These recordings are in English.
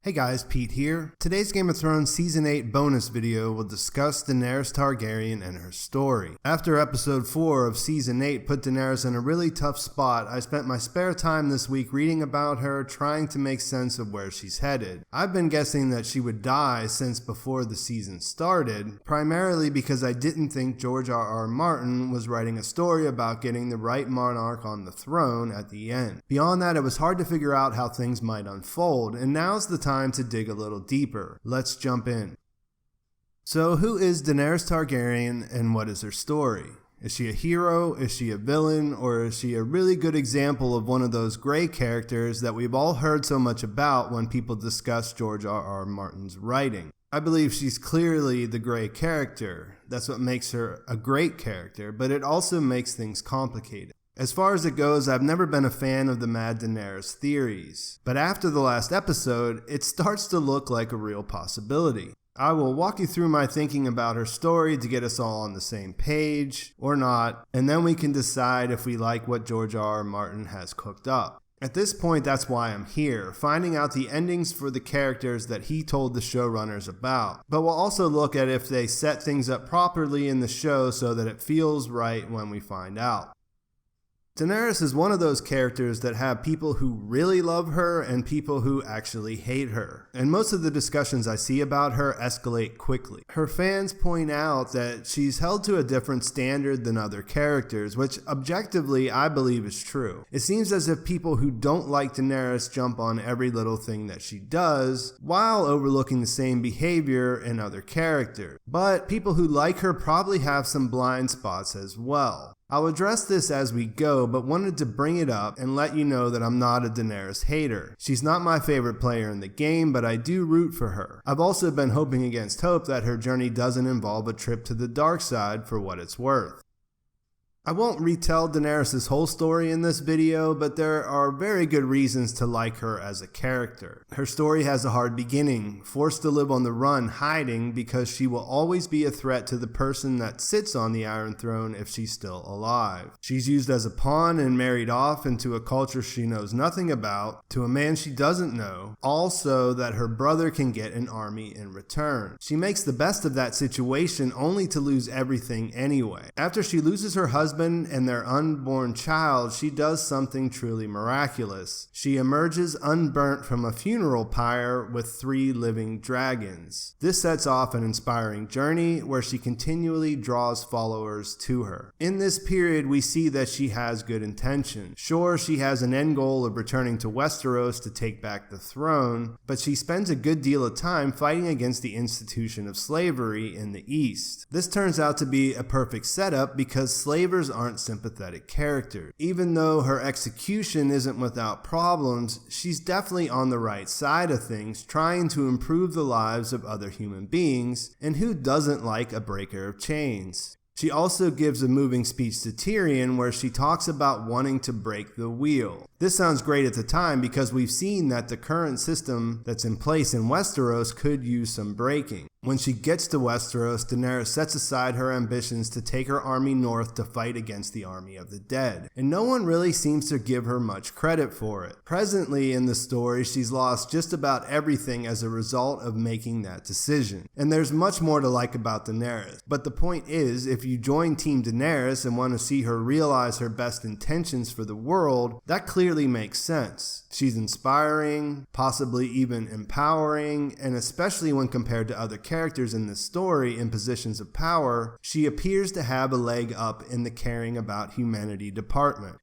Hey guys, Pete here. Today's Game of Thrones Season 8 bonus video will discuss Daenerys Targaryen and her story. After episode 4 of Season 8 put Daenerys in a really tough spot, I spent my spare time this week reading about her, trying to make sense of where she's headed. I've been guessing that she would die since before the season started, primarily because I didn't think George R.R. Martin was writing a story about getting the right monarch on the throne at the end. Beyond that, it was hard to figure out how things might unfold, and now's the time to dig a little deeper. Let's jump in. So who is Daenerys Targaryen and what is her story? Is she a hero? Is she a villain? Or is she a really good example of one of those gray characters that we've all heard so much about when people discuss George R.R. Martin's writing? I believe she's clearly the gray character. That's what makes her a great character, but it also makes things complicated. As far as it goes, I've never been a fan of the Mad Daenerys theories, but after the last episode, it starts to look like a real possibility. I will walk you through my thinking about her story to get us all on the same page, or not, and then we can decide if we like what George R.R. Martin has cooked up. At this point, that's why I'm here, finding out the endings for the characters that he told the showrunners about. But we'll also look at if they set things up properly in the show so that it feels right when we find out. Daenerys is one of those characters that have people who really love her and people who actually hate her. And most of the discussions I see about her escalate quickly. Her fans point out that she's held to a different standard than other characters, which objectively I believe is true. It seems as if people who don't like Daenerys jump on every little thing that she does, while overlooking the same behavior in other characters. But people who like her probably have some blind spots as well. I'll address this as we go, but wanted to bring it up and let you know that I'm not a Daenerys hater. She's not my favorite player in the game, but I do root for her. I've also been hoping against hope that her journey doesn't involve a trip to the dark side for what it's worth. I won't retell Daenerys' whole story in this video, but there are very good reasons to like her as a character. Her story has a hard beginning, forced to live on the run, hiding because she will always be a threat to the person that sits on the Iron Throne if she's still alive. She's used as a pawn and married off into a culture she knows nothing about, to a man she doesn't know, all so that her brother can get an army in return. She makes the best of that situation only to lose everything anyway. After she loses her husband and their unborn child, she does something truly miraculous. She emerges unburnt from a funeral pyre with 3 living dragons. This sets off an inspiring journey where she continually draws followers to her. In this period, we see that she has good intentions. Sure, she has an end goal of returning to Westeros to take back the throne, but she spends a good deal of time fighting against the institution of slavery in the East. This turns out to be a perfect setup because slavers aren't sympathetic characters. Even though her execution isn't without problems, she's definitely on the right side of things, trying to improve the lives of other human beings, and who doesn't like a breaker of chains? She also gives a moving speech to Tyrion where she talks about wanting to break the wheel. This sounds great at the time because we've seen that the current system that's in place in Westeros could use some breaking. When she gets to Westeros, Daenerys sets aside her ambitions to take her army north to fight against the army of the dead, and no one really seems to give her much credit for it. Presently in the story, she's lost just about everything as a result of making that decision. And there's much more to like about Daenerys, but the point is, if you join Team Daenerys and want to see her realize her best intentions for the world, that clearly makes sense. She's inspiring, possibly even empowering, and especially when compared to other characters in this story in positions of power, she appears to have a leg up in the caring about humanity department.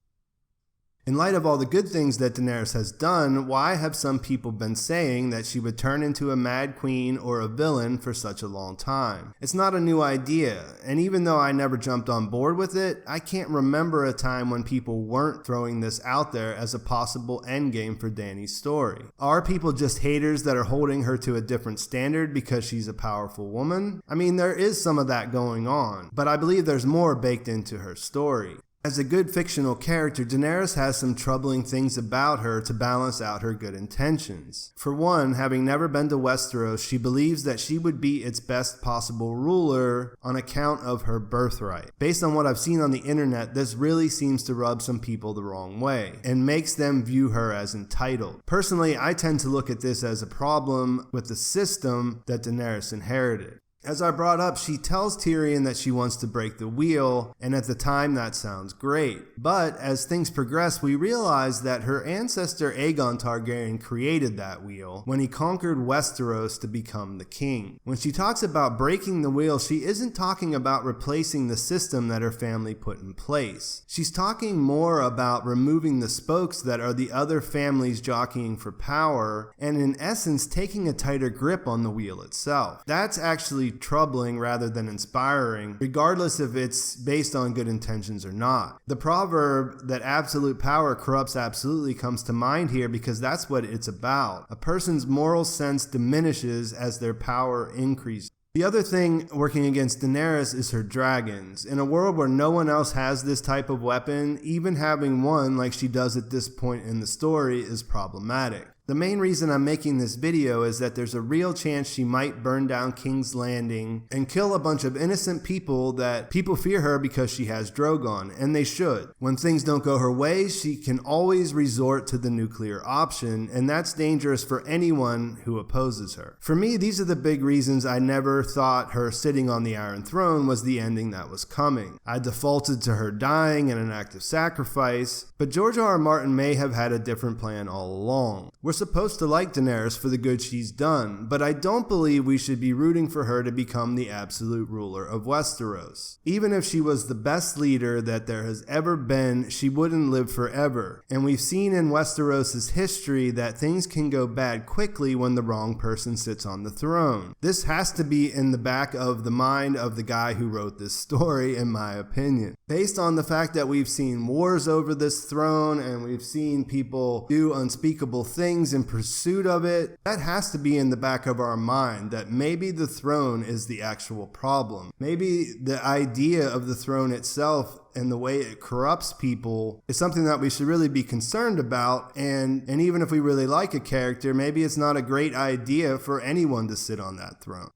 In light of all the good things that Daenerys has done, why have some people been saying that she would turn into a mad queen or a villain for such a long time? It's not a new idea, and even though I never jumped on board with it, I can't remember a time when people weren't throwing this out there as a possible endgame for Dany's story. Are people just haters that are holding her to a different standard because she's a powerful woman? I mean, there is some of that going on, but I believe there's more baked into her story. As a good fictional character, Daenerys has some troubling things about her to balance out her good intentions. For one, having never been to Westeros, she believes that she would be its best possible ruler on account of her birthright. Based on what I've seen on the internet, this really seems to rub some people the wrong way and makes them view her as entitled. Personally, I tend to look at this as a problem with the system that Daenerys inherited. As I brought up, she tells Tyrion that she wants to break the wheel, and at the time that sounds great. But as things progress, we realize that her ancestor Aegon Targaryen created that wheel when he conquered Westeros to become the king. When she talks about breaking the wheel, she isn't talking about replacing the system that her family put in place. She's talking more about removing the spokes that are the other families jockeying for power, and in essence taking a tighter grip on the wheel itself. That's actually troubling rather than inspiring, regardless if it's based on good intentions or not. The proverb that absolute power corrupts absolutely comes to mind here because that's what it's about. A person's moral sense diminishes as their power increases. The other thing working against Daenerys is her dragons. In a world where no one else has this type of weapon, even having one like she does at this point in the story is problematic. The main reason I'm making this video is that there's a real chance she might burn down King's Landing and kill a bunch of innocent people that people fear her because she has Drogon, and they should. When things don't go her way, she can always resort to the nuclear option, and that's dangerous for anyone who opposes her. For me, these are the big reasons I never thought her sitting on the Iron Throne was the ending that was coming. I defaulted to her dying in an act of sacrifice, but George R.R. Martin may have had a different plan all along. We're supposed to like Daenerys for the good she's done, but I don't believe we should be rooting for her to become the absolute ruler of Westeros. Even if she was the best leader that there has ever been, she wouldn't live forever. And we've seen in Westeros' history that things can go bad quickly when the wrong person sits on the throne. This has to be in the back of the mind of the guy who wrote this story, in my opinion. Based on the fact that we've seen wars over this throne and we've seen people do unspeakable things in pursuit of it, that has to be in the back of our mind that maybe the throne is the actual problem. Maybe the idea of the throne itself and the way it corrupts people is something that we should really be concerned about, and even if we really like a character, maybe it's not a great idea for anyone to sit on that throne.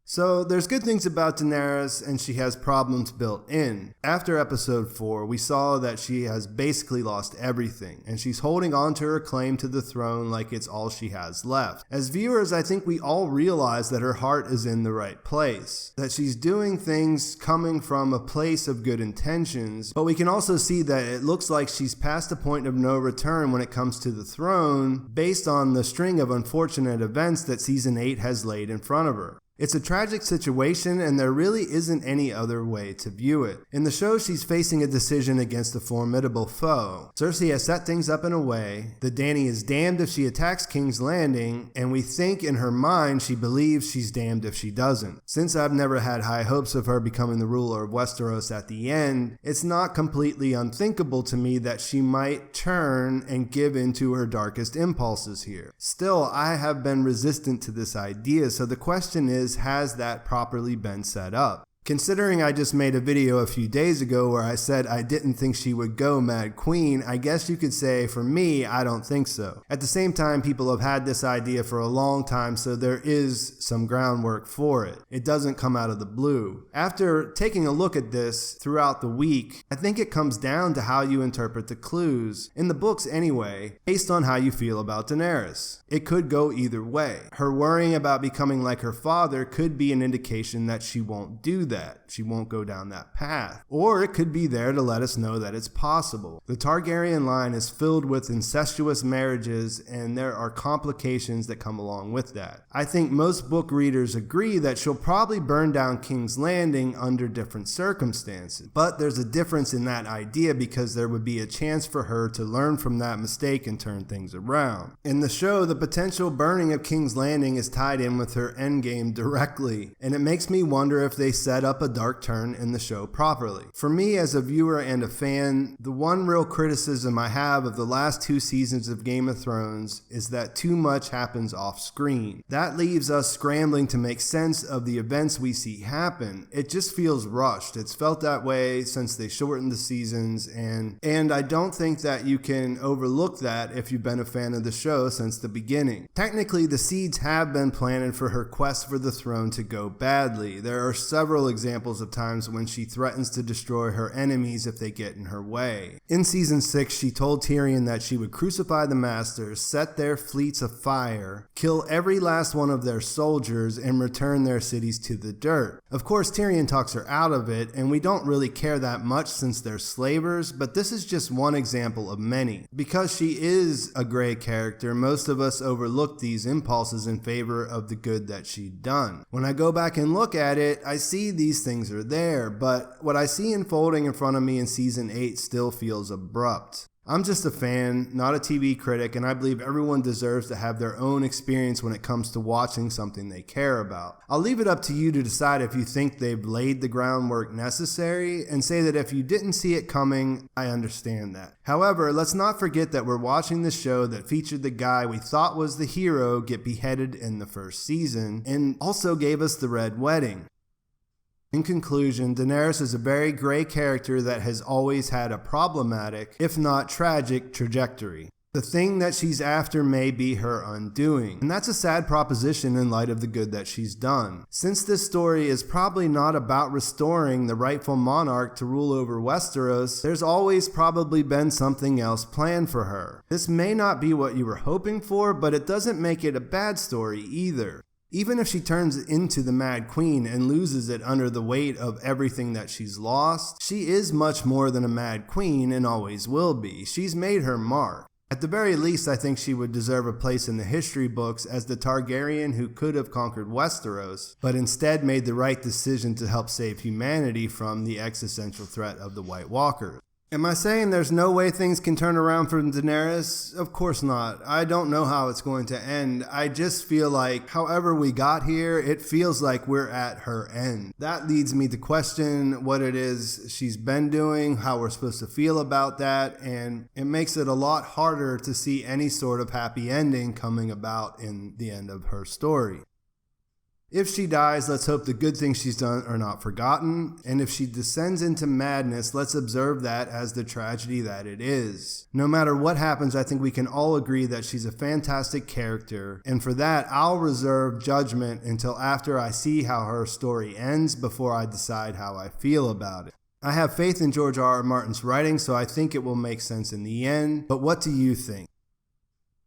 So there's good things about Daenerys, and she has problems built in. After episode 4, we saw that she has basically lost everything, and she's holding on to her claim to the throne like it's all she has left. As viewers, I think we all realize that her heart is in the right place, that she's doing things coming from a place of good intentions, but we can also see that it looks like she's past a point of no return when it comes to the throne, based on the string of unfortunate events that Season 8 has laid in front of her. It's a tragic situation, and there really isn't any other way to view it. In the show, she's facing a decision against a formidable foe. Cersei has set things up in a way that Dany is damned if she attacks King's Landing, and we think in her mind she believes she's damned if she doesn't. Since I've never had high hopes of her becoming the ruler of Westeros at the end, it's not completely unthinkable to me that she might turn and give in to her darkest impulses here. Still, I have been resistant to this idea, so the question is, has that properly been set up? Considering I just made a video a few days ago where I said I didn't think she would go Mad Queen, I guess you could say for me, I don't think so. At the same time, people have had this idea for a long time, so there is some groundwork for it. It doesn't come out of the blue. After taking a look at this throughout the week, I think it comes down to how you interpret the clues, in the books anyway, based on how you feel about Daenerys. It could go either way. Her worrying about becoming like her father could be an indication that she won't do that. She won't go down that path. Or it could be there to let us know that it's possible. The Targaryen line is filled with incestuous marriages, and there are complications that come along with that. I think most book readers agree that she'll probably burn down King's Landing under different circumstances. But there's a difference in that idea because there would be a chance for her to learn from that mistake and turn things around. In the show, the potential burning of King's Landing is tied in with her endgame directly, and it makes me wonder if they set set up a dark turn in the show properly. For me as a viewer and a fan, the one real criticism I have of the last 2 seasons of Game of Thrones is that too much happens off screen. That leaves us scrambling to make sense of the events we see happen. It just feels rushed. It's felt that way since they shortened the seasons, and I don't think that you can overlook that if you've been a fan of the show since the beginning. Technically, the seeds have been planted for her quest for the throne to go badly. There are several examples of times when she threatens to destroy her enemies if they get in her way. In season 6, she told Tyrion that she would crucify the Masters, set their fleets afire, kill every last one of their soldiers, and return their cities to the dirt. Of course, Tyrion talks her out of it, and we don't really care that much since they're slavers, but this is just one example of many. Because she is a gray character, most of us overlook these impulses in favor of the good that she'd done. When I go back and look at it, I see these things are there, but what I see unfolding in front of me in season 8 still feels abrupt. I'm just a fan, not a TV critic, and I believe everyone deserves to have their own experience when it comes to watching something they care about. I'll leave it up to you to decide if you think they've laid the groundwork necessary, and say that if you didn't see it coming, I understand that. However, let's not forget that we're watching the show that featured the guy we thought was the hero get beheaded in the first season, and also gave us the Red Wedding. In conclusion, Daenerys is a very gray character that has always had a problematic, if not tragic, trajectory. The thing that she's after may be her undoing, and that's a sad proposition in light of the good that she's done. Since this story is probably not about restoring the rightful monarch to rule over Westeros, there's always probably been something else planned for her. This may not be what you were hoping for, but it doesn't make it a bad story either. Even if she turns into the Mad Queen and loses it under the weight of everything that she's lost, she is much more than a Mad Queen and always will be. She's made her mark. At the very least, I think she would deserve a place in the history books as the Targaryen who could have conquered Westeros, but instead made the right decision to help save humanity from the existential threat of the White Walkers. Am I saying there's no way things can turn around for Daenerys? Of course not. I don't know how it's going to end. I just feel like however we got here, it feels like we're at her end. That leads me to question what it is she's been doing, how we're supposed to feel about that, and it makes it a lot harder to see any sort of happy ending coming about in the end of her story. If she dies, let's hope the good things she's done are not forgotten, and if she descends into madness, let's observe that as the tragedy that it is. No matter what happens, I think we can all agree that she's a fantastic character, and for that, I'll reserve judgment until after I see how her story ends before I decide how I feel about it. I have faith in George R.R. Martin's writing, so I think it will make sense in the end, but what do you think?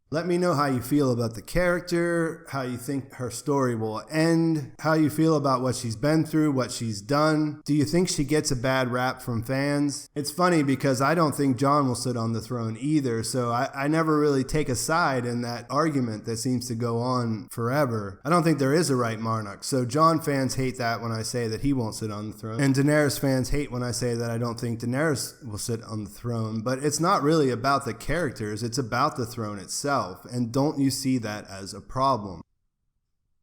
Let me know how you feel about the character, how you think her story will end, how you feel about what she's been through, what she's done. Do you think she gets a bad rap from fans? It's funny because I don't think Jon will sit on the throne either, so I never really take a side in that argument that seems to go on forever. I don't think there is a right monarch, so Jon fans hate that when I say that he won't sit on the throne, and Daenerys fans hate when I say that I don't think Daenerys will sit on the throne, but it's not really about the characters, it's about the throne itself. And don't you see that as a problem?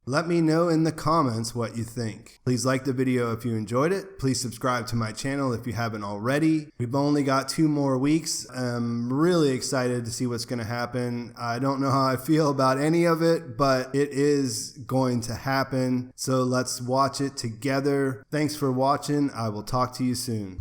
Let me know in the comments what you think. Please like the video if you enjoyed it. Please subscribe to my channel if you haven't already. We've only got 2 more weeks. I'm really excited to see what's going to happen. I don't know how I feel about any of it, but it is going to happen. So let's watch it together. Thanks for watching. I will talk to you soon.